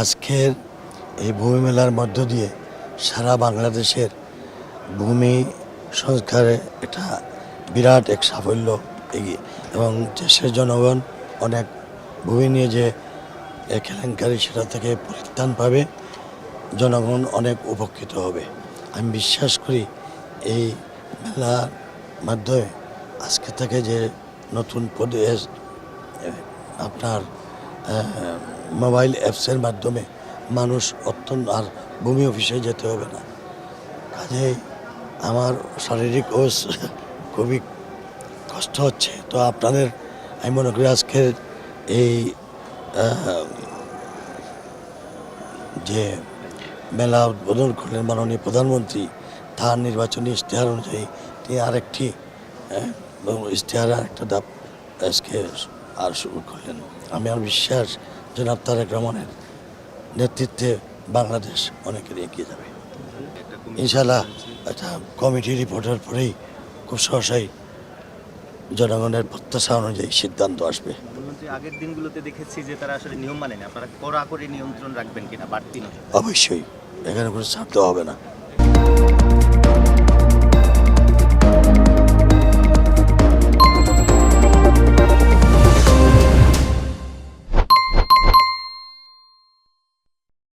আজকের এই ভূমি মেলার মধ্য দিয়ে সারা বাংলাদেশের ভূমি সংস্কারে এটা বিরাট এক সাফল্য এগিয়ে, এবং দেশের জনগণ অনেক ভূমি নিয়ে যে কেলেঙ্কারি সেটা থেকে পরিত্রাণ পাবে, জনগণ অনেক উপকৃত হবে। আমি বিশ্বাস করি এই মেলার মাধ্যমে আজকে থেকে যে নতুন প্রদেশ আপনার মোবাইল অ্যাপসের মাধ্যমে মানুষ অত্যন্ত আর ভূমি অফিসে যেতে হবে না। কাজেই আমার শারীরিক ও খুবই কষ্ট হচ্ছে। তো আপনাদের আমি মনে করি আজকের এই যে মেলা উদ্বোধন করলেন মাননীয় প্রধানমন্ত্রী, তার নির্বাচনী ইশতেহার অনুযায়ী তিনি আরেকটি ইশতেহার আরেকটা ধাপ আজকে আর শুরু করলেন। আমি আর বিশ্বাস জনাব তারেক রহমানের নেতৃত্বে বাংলাদেশ অনেকের এগিয়ে যাবে ইনশাআল্লাহ। একটা কমিটি রিপোর্টের পরেই খুব সহসাই জনগণের প্রত্যাশা অনুযায়ী সিদ্ধান্ত আসবে। আগের দিনগুলোতে দেখেছি যে তারা আসলে নিয়ম মানে না, আপনারা কড়াকড়ি নিয়ন্ত্রণ রাখবেন কিনা বাড়তি নজর? অবশ্যই, এখানে কোনো ছাড় দেওয়া হবে না।